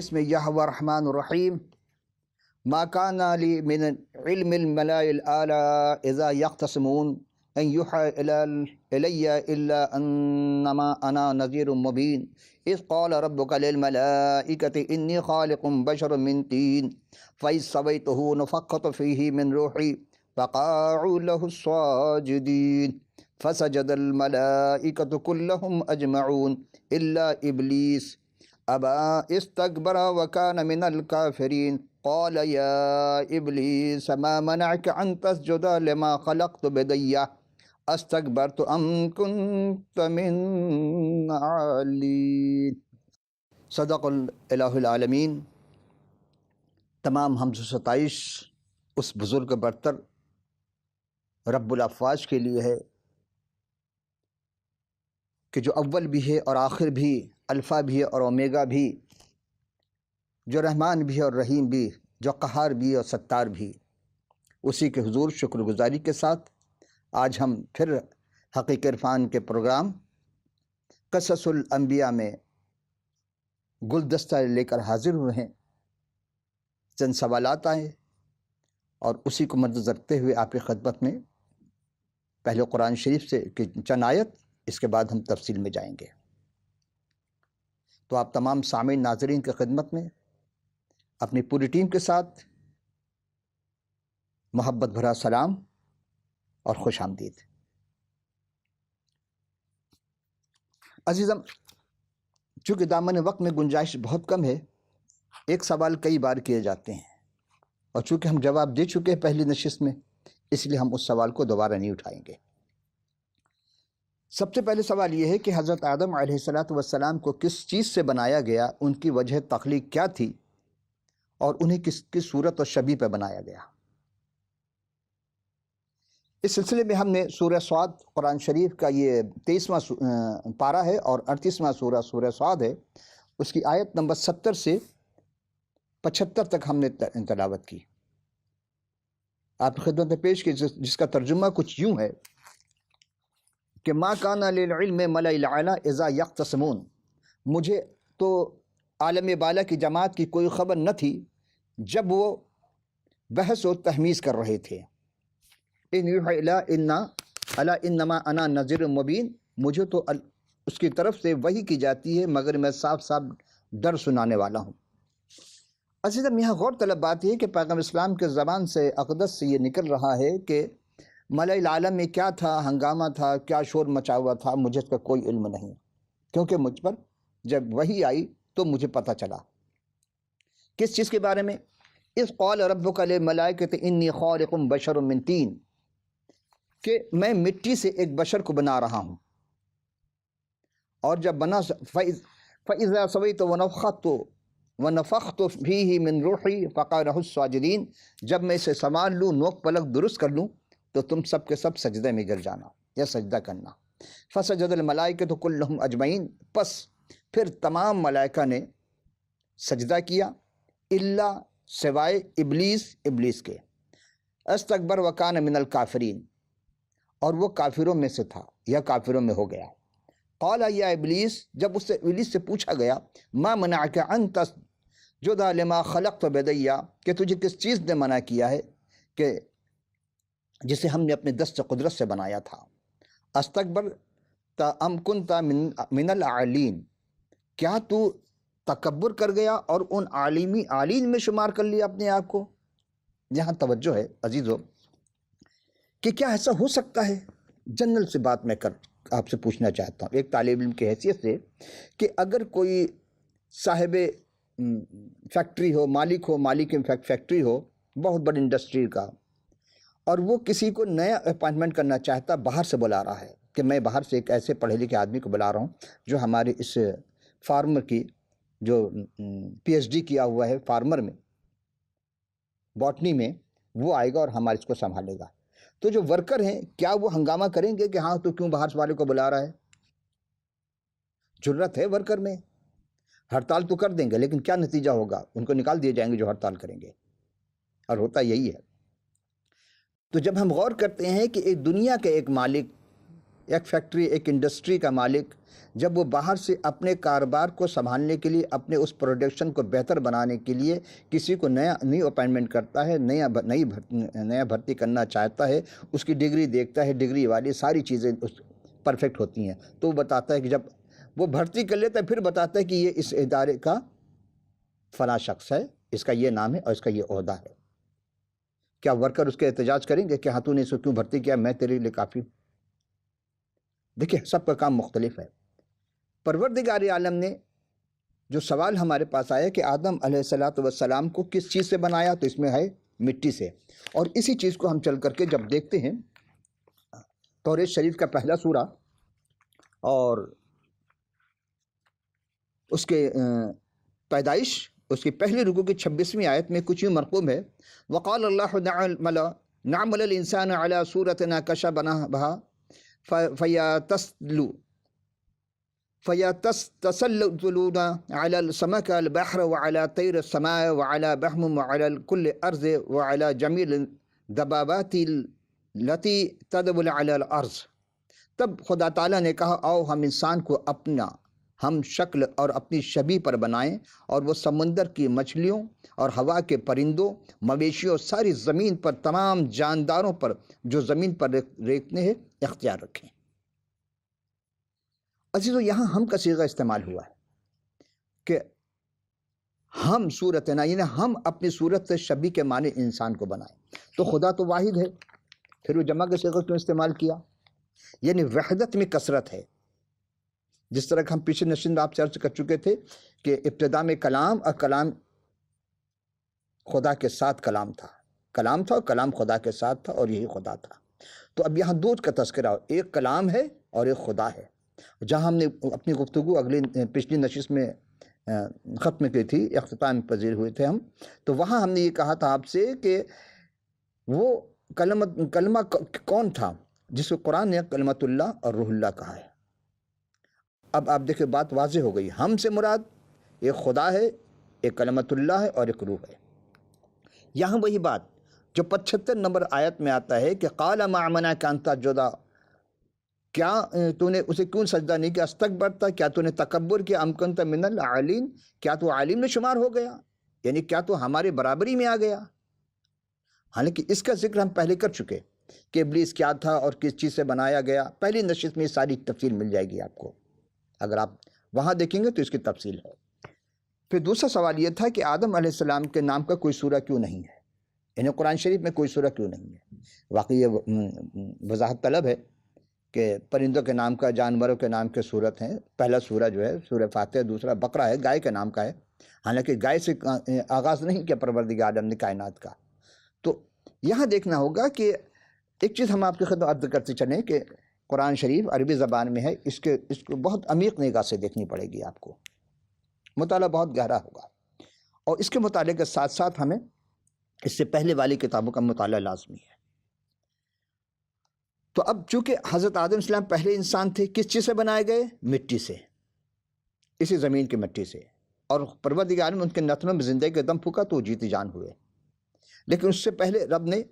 بسم اللہ الرحمن الرحیم ما کان لی من علم الملائ الاعلی اذا یختصمون ان یوحى الی الا انما انا نذیر مبین اذ قال ربک للملائکۃ انی خالق بشرا من طین فاذ سویتہ نفخت فیہ من روحی فقعوا له الساجدین فسجد الملائکۃ کلہم اجمعون الا ابلیس ابا استکبر وکان من الکافرین قال یا ابلیس ما منعک ان تسجد لما خلقت بیدی استکبرت ام کنت من العالین۔ صدق الہ العالمین۔ تمام حمد و ستائش اس بزرگ برتر رب الافواج کے لیے ہے کہ جو اول بھی ہے اور آخر بھی، الفا بھی ہے اور اومیگا بھی، جو رحمان بھی ہے اور رحیم بھی، جو قہار بھی ہے اور ستار بھی۔ اسی کے حضور شکر گزاری کے ساتھ آج ہم پھر حقیق عرفان کے پروگرام قصص الانبیاء میں گلدستہ لے کر حاضر ہوئے ہیں۔ چند سوالات آئے اور اسی کو مد رکھتے ہوئے آپ کی خدمت میں پہلے قرآن شریف سے چند آیت، اس کے بعد ہم تفصیل میں جائیں گے۔ تو آپ تمام سامعین ناظرین کی خدمت میں اپنی پوری ٹیم کے ساتھ محبت بھرا سلام اور خوش آمدید۔ عزیزم، چونکہ دامن وقت میں گنجائش بہت کم ہے، ایک سوال کئی بار کیے جاتے ہیں، اور چونکہ ہم جواب دے چکے ہیں پہلی نشست میں، اس لیے ہم اس سوال کو دوبارہ نہیں اٹھائیں گے۔ سب سے پہلے سوال یہ ہے کہ حضرت آدم علیہ السلام کو کس چیز سے بنایا گیا، ان کی وجہ تخلیق کیا تھی، اور انہیں کس کس صورت اور شبیہ پہ بنایا گیا۔ اس سلسلے میں ہم نے سورہ صاد قرآن شریف کا یہ 23واں پارہ ہے اور 38واں سورہ صاد ہے، اس کی آیت نمبر 70 سے 75 تک ہم نے تلاوت کی، آپ کی خدمت میں پیش کی، جس کا ترجمہ کچھ یوں ہے کہ ما کان للعلم ملأ الاعلی اذا یختصمون، مجھے تو عالم بالا کی جماعت کی کوئی خبر نہ تھی جب وہ بحث و تحمیز کر رہے تھے۔ ان یوحی الا انما انا نذیر مبین، مجھے تو اس کی طرف سے وحی کی جاتی ہے مگر میں صاف صاف ڈر سنانے والا ہوں۔ عزیزم، یہاں غور طلب بات یہ کہ پیغمبر اسلام کے زبان سے اقدس سے یہ نکل رہا ہے کہ ملأ العالم میں کیا تھا، ہنگامہ تھا، کیا شور مچا ہوا تھا، مجھے اس کا کوئی علم نہیں، کیونکہ مجھ پر جب وحی آئی تو مجھے پتہ چلا۔ کس چیز کے بارے میں؟ اذ قال ربک للملائکۃ انی خالق بشر من طین، کہ میں مٹی سے ایک بشر کو بنا رہا ہوں، اور جب بنا فَإِذَا سَوَيْتُ وَنَفَخْتُ فِيهِ مِن رُوحِي فَقَعُوا لَهُ السَّاجِدِينَ، جب میں اسے سنبھال لوں، نوک پلک درست کر لوں، تو تم سب کے سب سجدے میں گر جانا یا سجدہ کرنا۔ فَسَجَدَ الْمَلَائِكَةُ كُلُّهُمْ أَجْمَعِينَ، پس پھر تمام ملائکہ نے سجدہ کیا، الا سوائے ابلیس کے، استکبر وکان من الکافرین، اور وہ کافروں میں سے تھا یا کافروں میں ہو گیا۔ قال یا ابلیس، جب اس سے ابلیس سے پوچھا گیا، ما منعک ان تسجد لما خلقت بیدی، کہ تجھے کس چیز نے منع کیا ہے کہ جسے ہم نے اپنے دست قدرت سے بنایا تھا۔ استکبر ام کنت من العالین، کیا تو تکبر کر گیا اور ان عالین میں شمار کر لیا اپنے آپ کو؟ یہاں توجہ ہے عزیزو کہ کیا ایسا ہو سکتا ہے؟ جنرل سے بات میں آپ سے پوچھنا چاہتا ہوں ایک طالب علم کی حیثیت سے، کہ اگر کوئی صاحب فیکٹری ہو، مالک فیکٹری ہو، بہت بڑی انڈسٹری کا، اور وہ کسی کو نیا اپائنٹمنٹ کرنا چاہتا، باہر سے بلا رہا ہے کہ میں باہر سے ایک ایسے پڑھے لکھے آدمی کو بلا رہا ہوں جو ہمارے اس فارمر کی جو پی ایچ ڈی کیا ہوا ہے فارمر میں، باٹنی میں، وہ آئے گا اور ہمارے اس کو سنبھالے گا۔ تو جو ورکر ہیں کیا وہ ہنگامہ کریں گے کہ ہاں تو کیوں باہر والے کو بلا رہا ہے؟ جرت ہے ورکر میں، ہڑتال تو کر دیں گے، لیکن کیا نتیجہ ہوگا؟ ان کو نکال دیے جائیں گے جو ہڑتال کریں گے، اور ہوتا یہی ہے۔ تو جب ہم غور کرتے ہیں کہ ایک دنیا کے ایک مالک، ایک فیکٹری، ایک انڈسٹری کا مالک جب وہ باہر سے اپنے کاروبار کو سنبھالنے کے لیے، اپنے اس پروڈکشن کو بہتر بنانے کے لیے کسی کو نئی اپائنٹمنٹ کرتا ہے، نیا بھرتی کرنا چاہتا ہے، اس کی ڈگری دیکھتا ہے، ڈگری والی ساری چیزیں پرفیکٹ ہوتی ہیں، تو وہ بتاتا ہے کہ جب وہ بھرتی کر لیتا ہے پھر بتاتا ہے کہ یہ اس ادارے کا فلاں شخص ہے، اس کا یہ نام ہے اور اس کا یہ عہدہ ہے۔ کیا ورکر اس کے احتجاج کریں گے کہ ہاں تو نے اس کو کیوں بھرتی کیا، میں تیرے لیے کافی ہوں؟ دیکھیں سب کا کام مختلف ہے۔ پروردگار عالم نے جو سوال ہمارے پاس آیا کہ آدم علیہ السلام کو کس چیز سے بنایا، تو اس میں ہے مٹی سے، اور اسی چیز کو ہم چل کر کے جب دیکھتے ہیں توریت شریف کا پہلا سورہ اور اس کے پیدائش، اس کی پہلی رکوع کی 26ویں آیت میں کچھ یوں مرقوم ہے، وقال اللہ نعمل الانسان علی صورتنا کشبناها فيتسللون على السمك البحر وعلى طير السماء وعلى بحم وعلى كل أرض وعلى جميع الدبابات التي تدبل على الأرض۔ تب خدا تعالیٰ نے کہا آؤ ہم انسان کو ہم شکل اور اپنی شبیہ پر بنائیں، اور وہ سمندر کی مچھلیوں اور ہوا کے پرندوں، مویشیوں، ساری زمین پر تمام جانداروں پر جو زمین پر ریتنے ہیں اختیار رکھیں۔ عزیزو، یہاں ہم کا صیغہ استعمال ہوا ہے کہ ہم صورتنا، یعنی ہم اپنی صورت سے شبیہ کے معنی انسان کو بنائیں۔ تو خدا تو واحد ہے، پھر وہ جمع کا صیغہ کیوں استعمال کیا؟ یعنی وحدت میں کثرت ہے۔ جس طرح کہ ہم پیچھے نشست آپ سے عرض کر چکے تھے کہ ابتدا میں کلام، اور کلام خدا کے ساتھ کلام تھا اور کلام خدا کے ساتھ تھا، اور یہی خدا تھا۔ تو اب یہاں دو کا تذکرہ، ایک کلام ہے اور ایک خدا ہے۔ جہاں ہم نے اپنی گفتگو پچھلی نشست میں ختم کی تھی، اختتام پذیر ہوئے تھے ہم، تو وہاں ہم نے یہ کہا تھا آپ سے کہ وہ کلمہ کون تھا جس کو قرآن نے کلمت اللہ اور روح اللہ کہا ہے۔ اب آپ دیکھیں بات واضح ہو گئی، ہم سے مراد ایک خدا ہے، ایک کلمت اللہ ہے اور ایک روح ہے۔ یہاں وہی بات جو 75 نمبر آیت میں آتا ہے کہ قال ما منعک ان تسجد، کیا تو نے اسے کیوں سجدہ نہیں کیا، استکبرت، کیا تو نے تکبر کیا، ام کنت من العالین، کیا تو عالم میں شمار ہو گیا، یعنی کیا تو ہمارے برابری میں آ گیا۔ حالانکہ اس کا ذکر ہم پہلے کر چکے کہ ابلیس کیا تھا اور کس چیز سے بنایا گیا، پہلی نشست میں ساری تفصیل مل جائے گی آپ کو، اگر آپ وہاں دیکھیں گے تو اس کی تفصیل ہے۔ پھر دوسرا سوال یہ تھا کہ آدم علیہ السلام کے نام کا کوئی سورہ کیوں نہیں ہے، یعنی قرآن شریف میں کوئی سورہ کیوں نہیں ہے۔ واقعی یہ وضاحت طلب ہے کہ پرندوں کے نام کا، جانوروں کے نام کے سورت ہیں۔ پہلا سورہ جو ہے سورہ فاتحہ، دوسرا بقرہ ہے، گائے کے نام کا ہے، حالانکہ گائے سے آغاز نہیں کیا پروردگار عالم نے کائنات کا۔ تو یہاں دیکھنا ہوگا کہ ایک چیز ہم آپ کی خدمت عرض کرتے چلیں کہ قرآن شریف عربی زبان میں ہے، اس کو بہت عمیق نگاہ سے دیکھنی پڑے گی، آپ کو مطالعہ بہت گہرا ہوگا، اور اس کے مطالعے کے ساتھ ساتھ ہمیں اس سے پہلے والی کتابوں کا مطالعہ لازمی ہے۔ تو اب چونکہ حضرت آدم علیہ السلام پہلے انسان تھے، کس چیز سے بنائے گئے؟ مٹی سے، اسی زمین کی مٹی سے، اور پروردگار نے ان کے نتنوں میں زندگی کے دم پھونکا تو وہ جیتی جان ہوئے۔ لیکن اس سے پہلے رب نے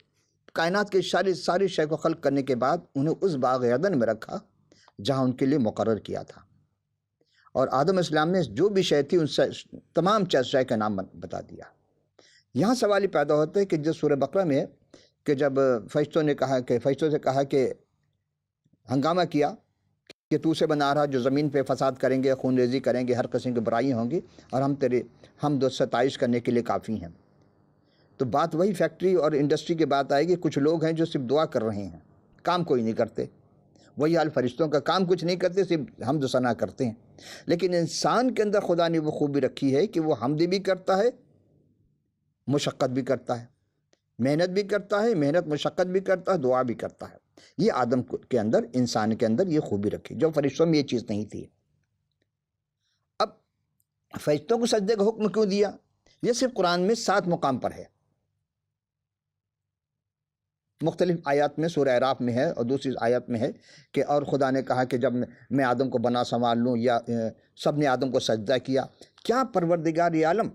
کائنات کے ساری شے کو خلق کرنے کے بعد انہیں اس باغ عدن میں رکھا جہاں ان کے لیے مقرر کیا تھا، اور آدم علیہ السلام نے جو بھی شے تھی ان سے تمام شے کا نام بتا دیا۔ یہاں سوال یہ پیدا ہوتا ہے کہ جو سورہ بقرہ میں ہے کہ جب فرشتوں سے کہا کہ ہنگامہ کیا کہ تو سے بنا رہا جو زمین پہ فساد کریں گے، خون ریزی کریں گے، ہر قسم کی برائیاں ہوں گی، اور ہم تیرے حمد و ستائش کرنے کے لیے کافی ہیں۔ تو بات وہی فیکٹری اور انڈسٹری کی بات آئے گی، کچھ لوگ ہیں جو صرف دعا کر رہے ہیں، کام کوئی نہیں کرتے۔ وہی حال فرشتوں کا، کام کچھ نہیں کرتے، صرف حمد و ثنا کرتے ہیں۔ لیکن انسان کے اندر خدا نے وہ خوبی رکھی ہے کہ وہ حمد بھی کرتا ہے، مشقت بھی کرتا ہے، محنت بھی کرتا ہے، مشقت بھی کرتا ہے، دعا بھی کرتا ہے۔ یہ آدم کے اندر، انسان کے اندر یہ خوبی رکھی جو فرشتوں میں یہ چیز نہیں تھی۔ اب فرشتوں کو سجدے کا حکم کیوں دیا؟ یہ صرف قرآن میں 7 مقام پر ہے، مختلف آیات میں، سورہ اعراف میں ہے اور دوسری آیات میں ہے کہ اور خدا نے کہا کہ جب میں آدم کو بنا سنبھال لوں، یا سب نے آدم کو سجدہ کیا۔ کیا پروردگار عالم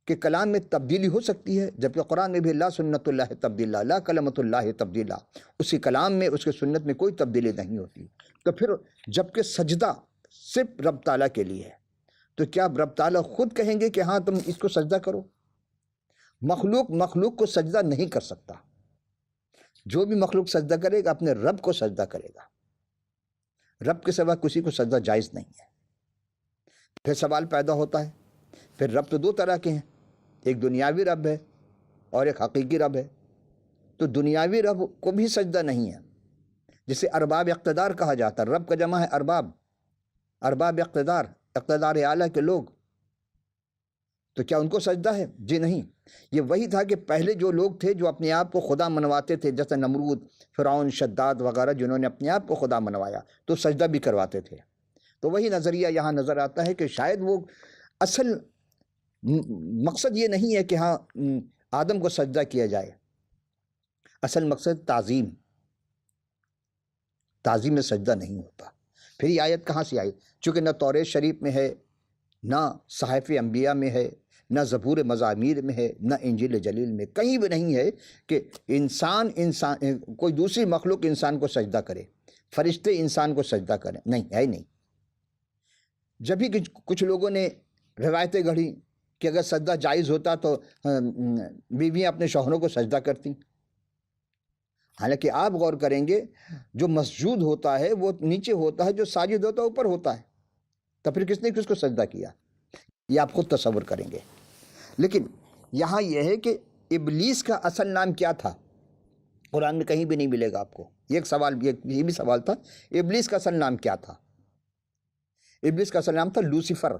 کہ کلام میں تبدیلی ہو سکتی ہے، جبکہ قرآن میں بھی لا سنت اللہ تبدیلا، لا کلمت اللہ تبدیلا، اس کے کلام میں، اس کے سنت میں کوئی تبدیلی نہیں ہوتی۔ تو پھر جبکہ سجدہ صرف رب تعالیٰ کے لیے ہے، تو کیا رب تعالیٰ خود کہیں گے کہ ہاں تم اس کو سجدہ کرو؟ مخلوق کو سجدہ نہیں کر سکتا۔ جو بھی مخلوق سجدہ کرے گا اپنے رب کو سجدہ کرے گا، رب کے سوا کسی کو سجدہ جائز نہیں ہے۔ پھر سوال پیدا ہوتا ہے، پھر رب تو دو طرح کے ہیں، ایک دنیاوی رب ہے اور ایک حقیقی رب ہے۔ تو دنیاوی رب کو بھی سجدہ نہیں ہے، جسے ارباب اقتدار کہا جاتا ہے۔ رب کا جمع ہے ارباب، ارباب اقتدار اعلیٰ کے لوگ، تو کیا ان کو سجدہ ہے؟ جی نہیں۔ یہ وہی تھا کہ پہلے جو لوگ تھے جو اپنے آپ کو خدا منواتے تھے، جیسے نمرود، فرعون، شداد وغیرہ، جنہوں نے اپنے آپ کو خدا منوایا تو سجدہ بھی کرواتے تھے۔ تو وہی نظریہ یہاں نظر آتا ہے کہ شاید وہ اصل مقصد یہ نہیں ہے کہ ہاں آدم کو سجدہ کیا جائے، اصل مقصد تعظیم میں سجدہ نہیں ہوتا۔ پھر یہ آیت کہاں سے آئی؟ چونکہ نہ تورات شریف میں ہے، نہ صحائف انبیاء میں ہے، نہ زبور مزامیر میں ہے، نہ انجیل جلیل میں، کہیں بھی نہیں ہے کہ انسان کوئی دوسری مخلوق انسان کو سجدہ کرے، فرشتے انسان کو سجدہ کریں، نہیں ہے، نہیں۔ جب بھی کچھ لوگوں نے روایتیں گھڑی کہ اگر سجدہ جائز ہوتا تو بیویاں اپنے شوہروں کو سجدہ کرتی، حالانکہ آپ غور کریں گے جو مسجود ہوتا ہے وہ نیچے ہوتا ہے، جو ساجد ہوتا ہے اوپر ہوتا ہے، تو پھر کس نے کس کو سجدہ کیا؟ یہ آپ خود تصور کریں گے۔ لیکن یہاں یہ ہے کہ ابلیس کا اصل نام کیا تھا؟ قرآن میں کہیں بھی نہیں ملے گا آپ کو۔ یہ ایک سوال، یہ بھی سوال تھا، ابلیس کا اصل نام کیا تھا؟ ابلیس کا اصل نام تھا لوسیفر۔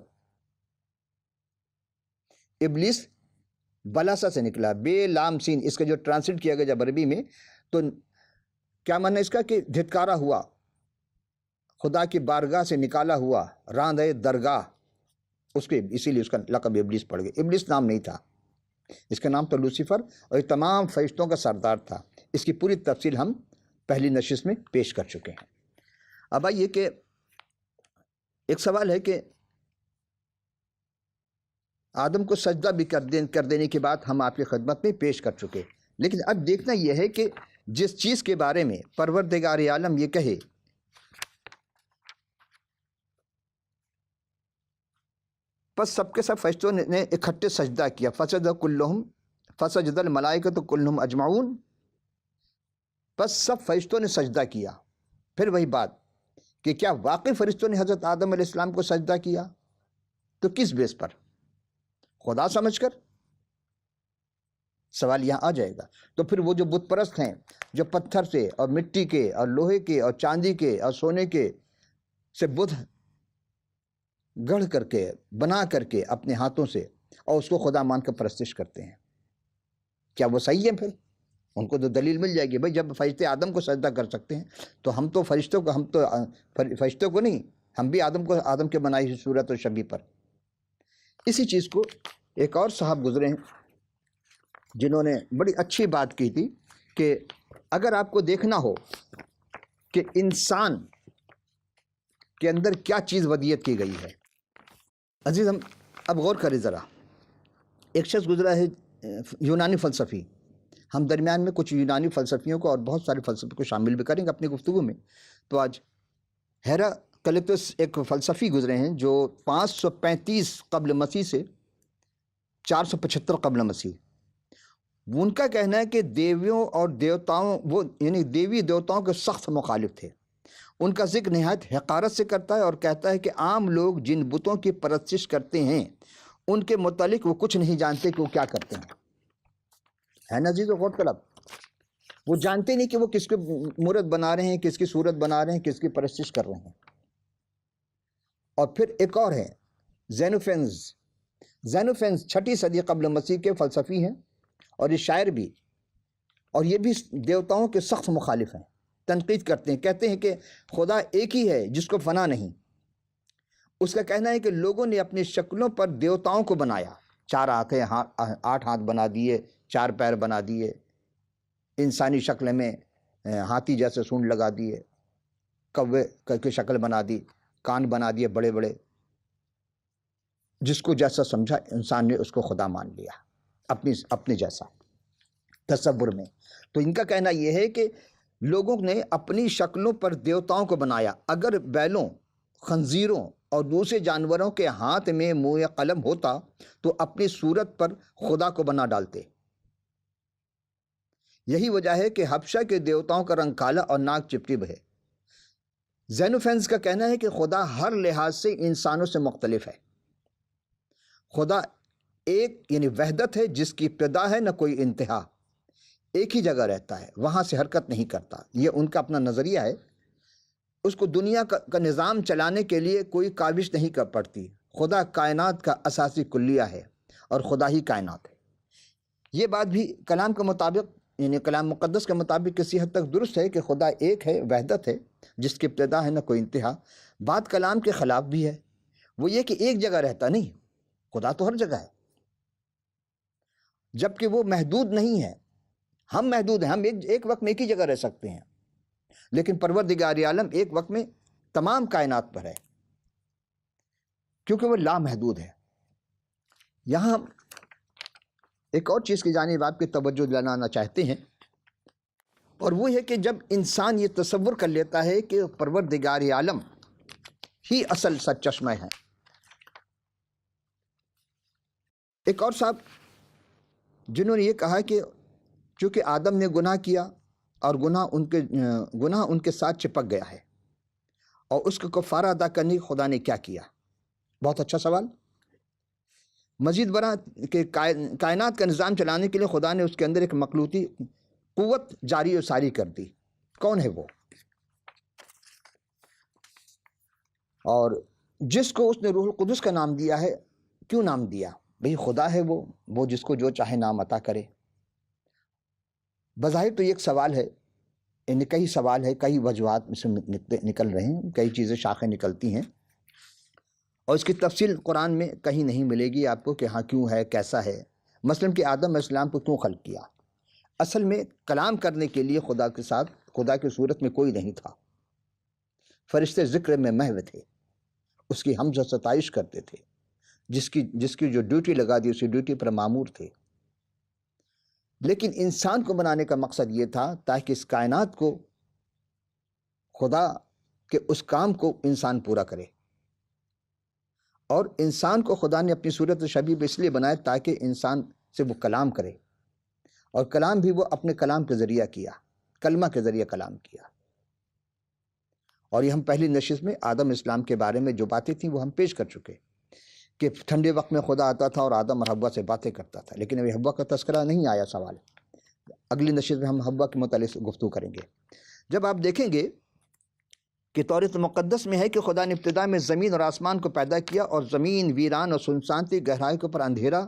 ابلیس بلاسا سے نکلا، بے لام سین، اس کا جو ٹرانسلیٹ کیا گیا جب عربی میں تو کیا معنی اس کا کہ دھتکارا ہوا، خدا کی بارگاہ سے نکالا ہوا، راندے درگاہ، اس کے اسی لیے اس کا لقب ابلیس پڑ گیا۔ ابلیس نام نہیں تھا، اس کا نام تو لوسیفر، اور یہ تمام فرشتوں کا سردار تھا۔ اس کی پوری تفصیل ہم پہلی نشست میں پیش کر چکے ہیں۔ اب آئیے کہ ایک سوال ہے کہ آدم کو سجدہ بھی کر دینے کی بات ہم آپ کی خدمت میں پیش کر چکے، لیکن اب دیکھنا یہ ہے کہ جس چیز کے بارے میں پروردگار عالم یہ کہے پس سب کے سب فرشتوں نے اکٹھے سجدہ کیا، فسجد الملائکۃ کلہم اجمعون، پس سب فرشتوں نے سجدہ کیا۔ پھر وہی بات کہ کیا واقعی فرشتوں نے حضرت آدم علیہ السلام کو سجدہ کیا؟ تو کس بیس پر؟ خدا سمجھ کر؟ سوال یہاں آ جائے گا۔ تو پھر وہ جو بت پرست ہیں، جو پتھر سے اور مٹی کے اور لوہے کے اور چاندی کے اور سونے کے سے بت گڑھ کر کے، بنا کر کے اپنے ہاتھوں سے، اور اس کو خدا مان کر پرستش کرتے ہیں، کیا وہ صحیح ہے؟ پھر ان کو تو دلیل مل جائے گی، بھائی جب فرشتے آدم کو سجدہ کر سکتے ہیں تو ہم تو فرشتوں کو نہیں، ہم بھی آدم کے بنائی ہوئی صورت اور شبیہ پر۔ اسی چیز کو ایک اور صاحب گزرے ہیں جنہوں نے بڑی اچھی بات کی تھی کہ اگر آپ کو دیکھنا ہو کہ انسان کے اندر کیا چیز ودیت کی گئی ہے، عزیز ہم اب غور کریں ذرا۔ ایک شخص گزرا ہے یونانی فلسفی، ہم درمیان میں کچھ یونانی فلسفیوں کو اور بہت سارے فلسفے کو شامل بھی کریں گے اپنی گفتگو میں۔ تو آج ہیراکلیٹس ایک فلسفی گزرے ہیں جو 535 قبل مسیح سے 475 قبل مسیح، ان کا کہنا ہے کہ دیویوں اور دیوتاؤں، وہ یعنی دیوی دیوتاؤں کے سخت مخالف تھے۔ ان کا ذکر نہایت حقارت سے کرتا ہے اور کہتا ہے کہ عام لوگ جن بتوں کی پرستش کرتے ہیں ان کے متعلق وہ کچھ نہیں جانتے کہ وہ کیا کرتے ہیں۔ ہے نا عزیز و غور طلب، وہ جانتے نہیں کہ وہ کس کے مورت بنا رہے ہیں، کس کی صورت بنا رہے ہیں، کس کی پرستش کر رہے ہیں۔ اور پھر ایک اور ہے زینوفینز 6 صدی قبل مسیح کے فلسفی ہیں، اور یہ شاعر بھی، اور یہ بھی دیوتاؤں کے سخت مخالف ہیں، تنقید کرتے ہیں، کہتے ہیں کہ خدا ایک ہی ہے جس کو فنا نہیں۔ اس کا کہنا ہے کہ لوگوں نے اپنی شکلوں پر دیوتاؤں کو بنایا، 4 آنکھیں، 8 ہاتھ بنا دیے، 4 پیر بنا دیے، انسانی شکل میں ہاتھی جیسے سونڈ لگا دیے، کوے کی شکل بنا دی، کان بنا دیے بڑے بڑے، جس کو جیسا سمجھا انسان نے اس کو خدا مان لیا اپنے جیسا تصور میں۔ تو ان کا کہنا یہ ہے کہ لوگوں نے اپنی شکلوں پر دیوتاؤں کو بنایا۔ اگر بیلوں، خنزیروں اور دوسرے جانوروں کے ہاتھ میں منہ یا قلم ہوتا تو اپنی صورت پر خدا کو بنا ڈالتے۔ یہی وجہ ہے کہ حبشہ کے دیوتاؤں کا رنگ کالا اور ناک چپٹی ہے۔ زینوفینز کا کہنا ہے کہ خدا ہر لحاظ سے انسانوں سے مختلف ہے۔ خدا ایک یعنی وحدت ہے جس کی ابتدا ہے نہ کوئی انتہا، ایک ہی جگہ رہتا ہے، وہاں سے حرکت نہیں کرتا۔ یہ ان کا اپنا نظریہ ہے۔ اس کو دنیا کا نظام چلانے کے لیے کوئی کاوش نہیں کر پڑتی۔ خدا کائنات کا اساسی کلیہ ہے اور خدا ہی کائنات ہے۔ یہ بات بھی کلام کے مطابق یعنی کلام مقدس کے مطابق کسی حد تک درست ہے کہ خدا ایک ہے، وحدت ہے جس کی ابتدا ہے نہ کوئی انتہا۔ بات کلام کے خلاف بھی ہے، وہ یہ کہ ایک جگہ رہتا نہیں، خدا تو ہر جگہ ہے، جبکہ وہ محدود نہیں ہے۔ ہم محدود ہیں، ہم ایک وقت میں ایک ہی جگہ رہ سکتے ہیں، لیکن پروردگار عالم ایک وقت میں تمام کائنات پر ہے کیونکہ وہ لامحدود ہے۔ یہاں ہم ایک اور چیز کی جانب آپ کی توجہ دلانا چاہتے ہیں، اور وہ ہے کہ جب انسان یہ تصور کر لیتا ہے کہ پروردگار عالم ہی اصل سرچشمہ ہے۔ ایک اور صاحب جنہوں نے یہ کہا کہ چونکہ آدم نے گناہ کیا اور گناہ ان کے ساتھ چپک گیا ہے، اور اس کا کفارہ ادا کرنے خدا نے کیا کیا؟ بہت اچھا سوال۔ مزید برآں کہ کائنات کا نظام چلانے کے لیے خدا نے اس کے اندر ایک مخلوقی قوت جاری و ساری کر دی۔ کون ہے وہ؟ اور جس کو اس نے روح القدس کا نام دیا ہے، کیوں نام دیا؟ بھئی خدا ہے وہ جس کو جو چاہے نام عطا کرے۔ بظاہر تو یہ ایک سوال ہے، یعنی کئی سوال ہے، کئی وجوہات میں سے نکل رہے ہیں، کئی چیزیں شاخیں نکلتی ہیں، اور اس کی تفصیل قرآن میں کہیں نہیں ملے گی آپ کو کہ ہاں کیوں ہے، کیسا ہے۔ مثلاً کہ آدم علیہ السلام کو کیوں خلق کیا؟ اصل میں کلام کرنے کے لیے خدا کے ساتھ خدا کی صورت میں کوئی نہیں تھا۔ فرشتے ذکر میں محو تھے، اس کی حمد و ستائش کرتے تھے، جس کی جو ڈیوٹی لگا دی اسی ڈیوٹی پر مامور تھے۔ لیکن انسان کو بنانے کا مقصد یہ تھا تاکہ اس کائنات کو خدا کے اس کام کو انسان پورا کرے، اور انسان کو خدا نے اپنی صورت و شبیہ اس لیے بنایا تاکہ انسان سے وہ کلام کرے، اور کلام بھی وہ اپنے کلام کے ذریعہ کیا، کلمہ کے ذریعہ کلام کیا۔ اور یہ ہم پہلی نشست میں آدم اسلام کے بارے میں جو باتیں تھیں وہ ہم پیش کر چکے کہ ٹھنڈے وقت میں خدا آتا تھا اور آدم اور حوا سے باتیں کرتا تھا، لیکن ابھی حوا کا تذکرہ نہیں آیا۔ سوال اگلی نشست میں ہم حوا کے متعلق گفتگو کریں گے۔ جب آپ دیکھیں گے کہ توریت مقدس میں ہے کہ خدا نے ابتدا میں زمین اور آسمان کو پیدا کیا، اور زمین ویران اور سنسان تھی، گہرائی کے اوپر اندھیرا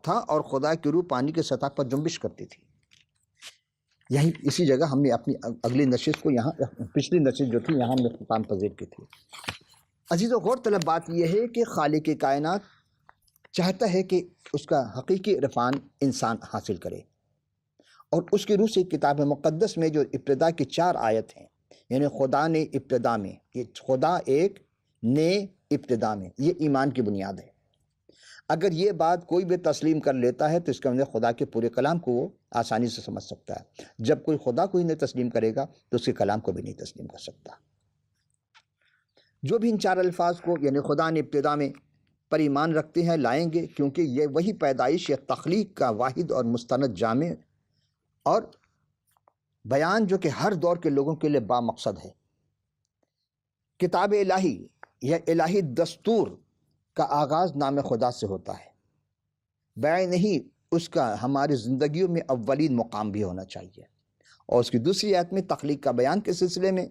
تھا، اور خدا کی روح پانی کی سطح پر جنبش کرتی تھی۔ یہی اسی جگہ ہم نے اپنی اگلی نشست کو یہاں پچھلی نشست جو تھی یہاں ہم نے اختتام پذیر کی تھی۔ عزیز و غور طلب بات یہ ہے کہ خالق کائنات چاہتا ہے کہ اس کا حقیقی عرفان انسان حاصل کرے، اور اس کی روح سے کتاب مقدس میں جو ابتدا کی 4 آیت ہیں، یعنی خدا نے ابتدا میں، یہ خدا ایک نے ابتدا میں، یہ ایمان کی بنیاد ہے۔ اگر یہ بات کوئی بھی تسلیم کر لیتا ہے تو اس کا مطلب خدا کے پورے کلام کو وہ آسانی سے سمجھ سکتا ہے۔ جب کوئی خدا کو ہی نہیں تسلیم کرے گا تو اس کے کلام کو بھی نہیں تسلیم کر سکتا۔ جو بھی ان 4 الفاظ کو یعنی خدا نے ابتدا میں پر ایمان رکھتے ہیں لائیں گے، کیونکہ یہ وہی پیدائش یا تخلیق کا واحد اور مستند جامع اور بیان جو کہ ہر دور کے لوگوں کے لیے با مقصد ہے۔ کتاب الہی یا الہی دستور کا آغاز نام خدا سے ہوتا ہے، بیان نہیں اس کا ہماری زندگیوں میں اولین مقام بھی ہونا چاہیے۔ اور اس کی دوسری آیت میں تخلیق کا بیان کے سلسلے میں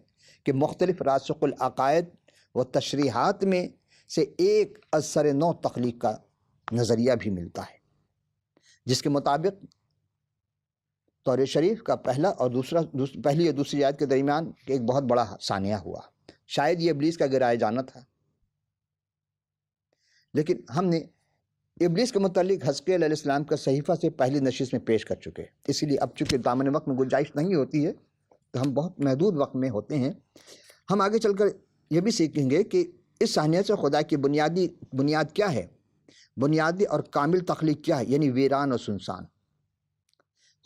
کہ مختلف راسخ العقائد و تشریحات میں سے ایک از سر نو تخلیق کا نظریہ بھی ملتا ہے، جس کے مطابق تورات شریف کا پہلی اور دوسری آیت کے درمیان ایک بہت بڑا ثانیہ ہوا۔ شاید یہ ابلیس کا گرائے جانا تھا، لیکن ہم نے ابلیس کے متعلق حزقیل علیہ السلام کا صحیفہ سے پہلی نشست میں پیش کر چکے، اسی لیے اب چونکہ دامن وقت میں گنجائش نہیں ہوتی ہے تو ہم بہت محدود وقت میں ہوتے ہیں۔ ہم آگے چل کر یہ بھی سیکھیں گے کہ اس صحنیت سے خدا کی بنیاد کیا ہے؟ بنیادی اور کامل تخلیق کیا ہے؟ یعنی ویران اور سنسان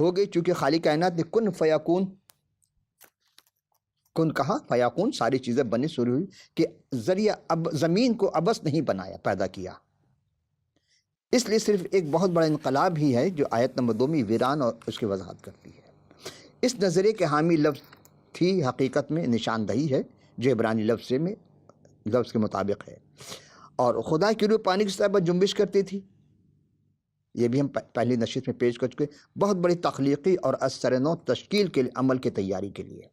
ہو گئی، چونکہ خالق کائنات نے کن فیکون، کن کہا فیکون، ساری چیزیں بنی شروع ہوئی کہ ذریعہ اب زمین کو ابس نہیں بنایا، پیدا کیا۔ اس لیے صرف ایک بہت بڑا انقلاب ہی ہے جو آیت نمبر 2 میں ویران اور اس کی وضاحت کرتی ہے۔ اس نظریے کے حامی لفظ تھی حقیقت میں نشاندہی ہے جو عبرانی لفظ کے مطابق ہے، اور خدا کی روح پانی کی سطح پر جنبش کرتی تھی۔ یہ بھی ہم پہلی نشست میں پیش کر چکے، بہت بڑی تخلیقی اور اثر نو تشکیل کے عمل کی تیاری کے لیے۔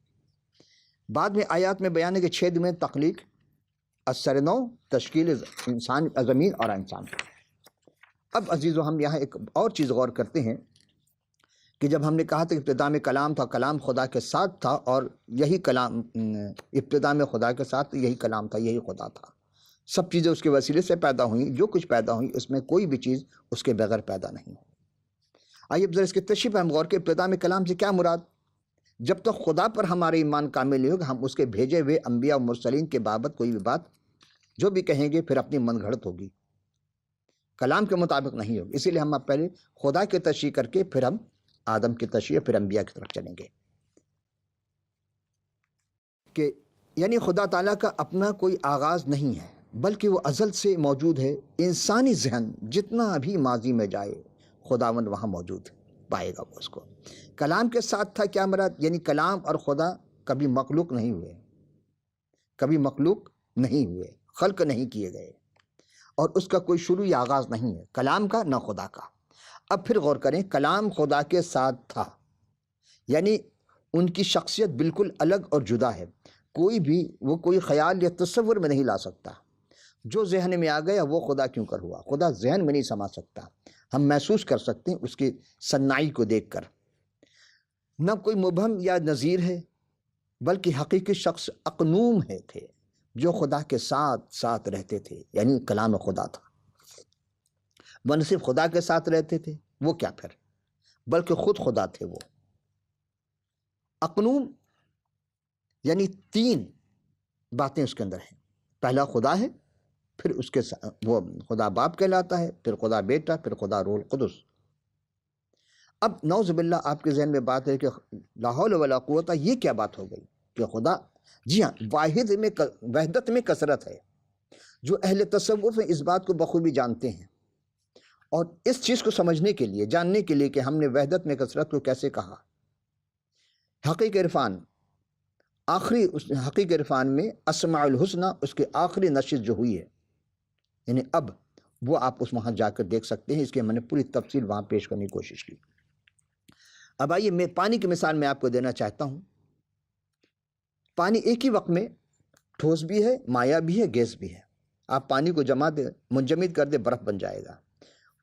بعد میں آیات میں بیان ہے کہ 6 دن میں تخلیق، اثر نو، تشکیل انسان، زمین اور انسان۔ اب عزیزو ہم یہاں ایک اور چیز غور کرتے ہیں کہ جب ہم نے کہا تھا کہ ابتدا میں کلام تھا، کلام خدا کے ساتھ تھا، اور یہی کلام ابتدا میں خدا کے ساتھ یہی کلام تھا، یہی خدا تھا، سب چیزیں اس کے وسیلے سے پیدا ہوئیں، جو کچھ پیدا ہوئی اس میں کوئی بھی چیز اس کے بغیر پیدا نہیں ہو۔ آئیے اب ذرا اس کی تشریح ہم غور کے، ابتدا میں کلام سے کیا مراد؟ جب تک خدا پر ہمارا ایمان کامل نہیں ہوگا، ہم اس کے بھیجے ہوئے انبیاء و مرسلین کے بابت کوئی بھی بات جو بھی کہیں گے پھر اپنی من گھڑت ہوگی، کلام کے مطابق نہیں ہوگی۔ اسی لیے ہم اب پہلے خدا کی تشریح کر کے پھر ہم آدم کی تشریح، پھر انبیاء کی طرف چلیں گے، کہ یعنی خدا تعالیٰ کا اپنا کوئی آغاز نہیں ہے، بلکہ وہ ازل سے موجود ہے۔ انسانی ذہن جتنا بھی ماضی میں جائے خداوند وہاں موجود پائے گا وہ اس کو۔ کلام کے ساتھ تھا کیا مراد؟ یعنی کلام اور خدا کبھی مخلوق نہیں ہوئے، کبھی مخلوق نہیں ہوئے، خلق نہیں کیے گئے، اور اس کا کوئی شروع یا آغاز نہیں ہے، کلام کا نہ خدا کا۔ اب پھر غور کریں، کلام خدا کے ساتھ تھا، یعنی ان کی شخصیت بالکل الگ اور جدا ہے، وہ کوئی خیال یا تصور میں نہیں لا سکتا۔ جو ذہن میں آ گیا وہ خدا کیوں کر ہوا؟ خدا ذہن میں نہیں سما سکتا، ہم محسوس کر سکتے ہیں اس کی صنائی کو دیکھ کر۔ نہ کوئی مبہم یا نظیر ہے، بلکہ حقیقی شخص اقنوم تھے جو خدا کے ساتھ رہتے تھے، یعنی کلام خدا تھا۔ وہ نہ صرف خدا کے ساتھ رہتے تھے، وہ کیا پھر، بلکہ خود خدا تھے وہ۔ اقنوم یعنی 3 باتیں اس کے اندر ہیں، پہلا خدا ہے، پھر اس کے وہ خدا باپ کہلاتا ہے، پھر خدا بیٹا، پھر خدا روح القدس۔ اب نعوذ باللہ آپ کے ذہن میں بات ہے کہ لا حول ولا قوت، یہ کیا بات ہو گئی کہ خدا، جی ہاں، وحدت میں کثرت ہے، جو اہل تصوف ہیں اس بات کو بخوبی جانتے ہیں، اور اس چیز کو سمجھنے کے لیے، جاننے کے لیے کہ ہم نے وحدت میں کثرت کو کیسے کہا، حقیقی عرفان، حقیقی عرفان میں اسماء الحسنہ اس کے آخری نشست جو ہوئی ہے، یعنی اب وہ آپ اس وہاں جا کر دیکھ سکتے ہیں، اس کے میں نے پوری تفصیل وہاں پیش کرنے کی کوشش کی۔ اب آئیے میں پانی کی مثال میں آپ کو دینا چاہتا ہوں۔ پانی ایک ہی وقت میں ٹھوس بھی ہے، مائع بھی ہے، گیس بھی ہے۔ آپ پانی کو منجمد کر دیں، برف بن جائے گا،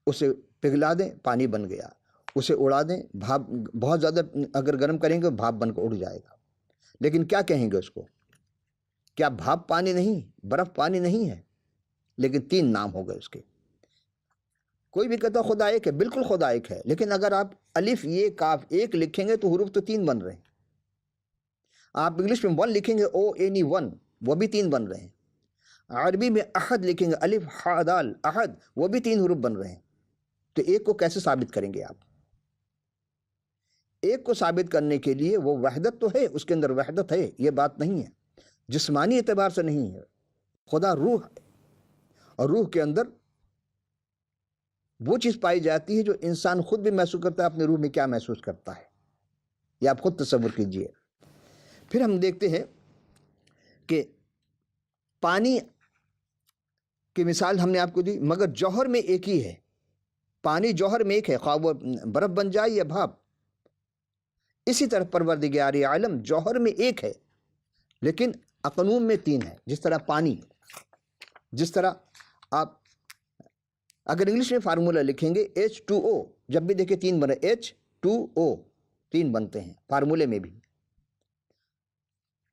اسے پگھلا دیں، پانی بن گیا، اسے اڑا دیں، بھاپ بہت زیادہ اگر گرم کریں گے بھاپ بن کر اڑ جائے گا۔ لیکن کیا کہیں گے اس کو؟ کیا بھاپ پانی نہیں، برف پانی نہیں ہے؟ لیکن 3 نام ہو گئے اس کے۔ کوئی بھی کہتا خدا ایک ہے، بالکل خدا ایک ہے، لیکن اگر آپ الف یہ کاف ایک لکھیں گے تو حروف تو 3 بن رہے ہیں۔ آپ انگلش میں 1 لکھیں گے ONE 1، وہ بھی 3 بن رہے ہیں۔ عربی میں احد لکھیں گے، الف ح دال احد، وہ بھی 3 حروف بن رہے ہیں۔ تو ایک کو کیسے ثابت کریں گے آپ؟ ایک کو ثابت کرنے کے لیے وہ وحدت تو ہے، اس کے اندر وحدت ہے، یہ بات نہیں ہے، جسمانی اعتبار سے نہیں ہے۔ خدا روح ہے، اور روح کے اندر وہ چیز پائی جاتی ہے جو انسان خود بھی محسوس کرتا ہے، اپنے روح میں کیا محسوس کرتا ہے، یہ آپ خود تصور کیجئے۔ پھر ہم دیکھتے ہیں کہ پانی کی مثال ہم نے آپ کو دی، مگر جوہر میں ایک ہی ہے۔ پانی جوہر میں ایک ہے، خواہ وہ برف بن جائے یا بھاپ۔ اسی طرح پروردگار عالم جوہر میں ایک ہے، لیکن اقنوم میں 3 ہے۔ جس طرح پانی، جس طرح آپ اگر انگلش میں فارمولہ لکھیں گے H2O، جب بھی دیکھیں 3 بنے، H2O 3 بنتے ہیں فارمولے میں بھی۔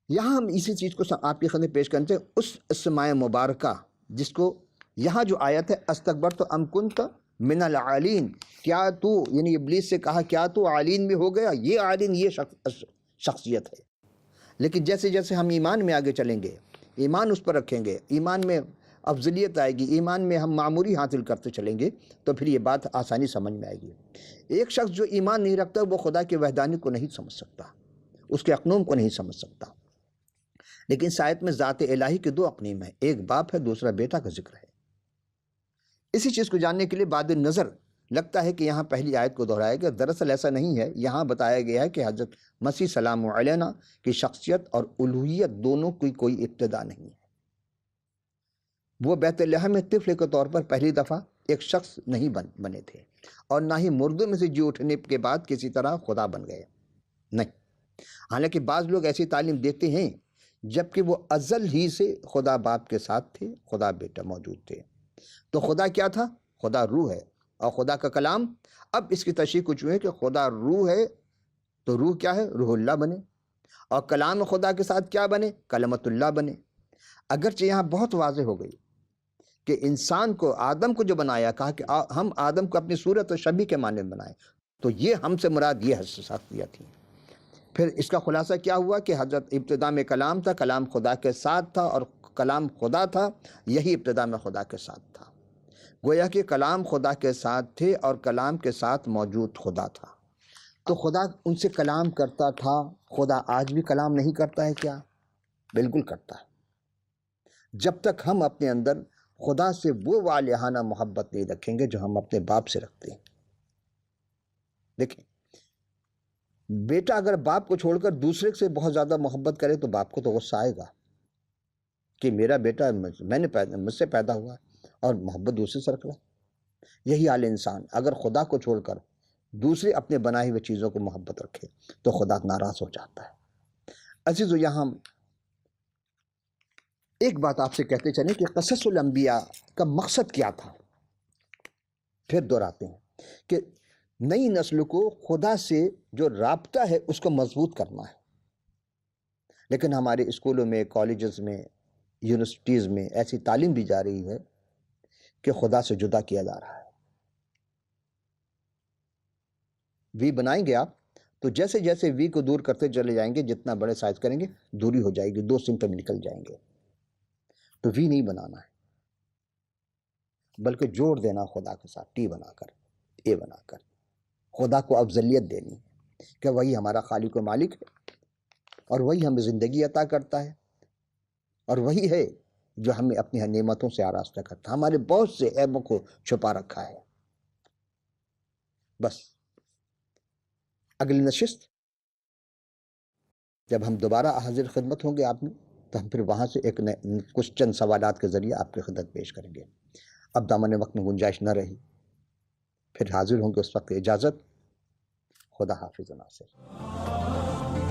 یہاں ہم اسی چیز کو آپ کی خدمت پیش کرتے ہیں، اس اسماء مبارکہ جس کو یہاں جو آیت ہے استکبرت ام کنت من العالین، کیا تو، یعنی ابلیس سے کہا کیا تو عالین میں ہو گیا؟ یہ عالین، یہ شخصیت ہے۔ لیکن جیسے جیسے ہم ایمان میں آگے چلیں گے، ایمان اس پر رکھیں گے، ایمان میں افضلیت آئے گی، ایمان میں ہم معمولی حاصل کرتے چلیں گے، تو پھر یہ بات آسانی سمجھ میں آئے گی۔ ایک شخص جو ایمان نہیں رکھتا وہ خدا کے وحدانی کو نہیں سمجھ سکتا، اس کے اقنوم کو نہیں سمجھ سکتا۔ لیکن اس آیت میں ذات الہی کے دو اقنیم ہیں، ایک باپ ہے، دوسرا بیٹا کا ذکر ہے۔ اسی چیز کو جاننے کے لیے بعد نظر لگتا ہے کہ یہاں پہلی آیت کو دہرایا گیا، دراصل ایسا نہیں ہے۔ یہاں بتایا گیا ہے کہ حضرت مسیح سلام علینا کی شخصیت اور الوہیت دونوں کی کوئی ابتدا نہیں ہے۔ وہ بیت لحم میں طفل کے طور پر پہلی دفعہ ایک شخص نہیں بنے تھے، اور نہ ہی مردوں میں سے جی اٹھنے کے بعد کسی طرح خدا بن گئے، نہیں۔ حالانکہ بعض لوگ ایسی تعلیم دیتے ہیں جبکہ وہ ازل ہی سے خدا باپ کے ساتھ تھے، خدا بیٹا موجود تھے۔ تو خدا کیا تھا؟ خدا روح ہے، اور خدا کا کلام، اب اس کی تشریح کچھ ہے کہ خدا روح ہے تو روح کیا ہے؟ روح اللہ بنے، اور کلام خدا کے ساتھ کیا بنے؟ کلمت اللہ بنے۔ اگرچہ یہاں بہت واضح ہو گئی کہ انسان کو، آدم کو جو بنایا، کہا کہ ہم آدم کو اپنی صورت و شبیہ کے مانند بنائیں، تو یہ ہم سے مراد یہ خصوصیات تھی۔ پھر اس کا خلاصہ کیا ہوا کہ حضرت ابتدا میں کلام تھا، کلام خدا کے ساتھ تھا، اور کلام خدا تھا، یہی ابتدا میں خدا کے ساتھ تھا۔ گویا کہ کلام خدا کے ساتھ تھے اور کلام کے ساتھ موجود خدا تھا۔ تو خدا ان سے کلام کرتا تھا۔ خدا آج بھی کلام نہیں کرتا ہے کیا؟ بالکل کرتا ہے۔ جب تک ہم اپنے اندر خدا سے وہ والہانہ محبت نہیں رکھیں گے جو ہم اپنے باپ سے رکھتے ہیں۔ دیکھیں، بیٹا اگر باپ کو چھوڑ کر دوسرے سے بہت زیادہ محبت کرے تو باپ کو تو غصہ آئے گا کہ میرا بیٹا مجھ سے پیدا ہوا اور محبت دوسرے سے رکھ رہا۔ یہی حال انسان اگر خدا کو چھوڑ کر دوسرے اپنے بنائے ہوئے چیزوں کو محبت رکھے تو خدا ناراض ہو جاتا ہے۔ عزیزو، یہاں ایک بات آپ سے کہتے چلیں کہ قصص الانبیاء کا مقصد کیا تھا؟ پھر دہراتے ہیں کہ نئی نسل کو خدا سے جو رابطہ ہے اس کو مضبوط کرنا ہے۔ لیکن ہمارے اسکولوں میں، کالجز میں، یونیورسٹیز میں ایسی تعلیم دی جا رہی ہے کہ خدا سے جدا کیا جا رہا ہے۔ وی بنائیں گے آپ تو جیسے جیسے وی کو دور کرتے چلے جائیں گے، جتنا بڑے سائز کریں گے دوری ہو جائے گی، دو سمتیں نکل جائیں گے۔ تو وی نہیں بنانا ہے، بلکہ جوڑ دینا خدا کے ساتھ، ٹی بنا کر، اے بنا کر، خدا کو افضلیت دینی ہے کہ وہی ہمارا خالق و مالک ہے، اور وہی ہمیں زندگی عطا کرتا ہے، اور وہی ہے جو ہمیں اپنی نعمتوں سے آراستہ کرتا ہے۔ ہمارے بہت سے عیبوں کو چھپا رکھا ہے۔ بس اگلی نشست جب ہم دوبارہ حاضر خدمت ہوں گے آپ میں، تو ہم پھر وہاں سے کچھ چند سوالات کے ذریعے آپ کی خدمت پیش کریں گے۔ اب دامن وقت میں گنجائش نہ رہی، پھر حاضر ہوں گے اس وقت۔ اجازت، خدا حافظ و ناصر۔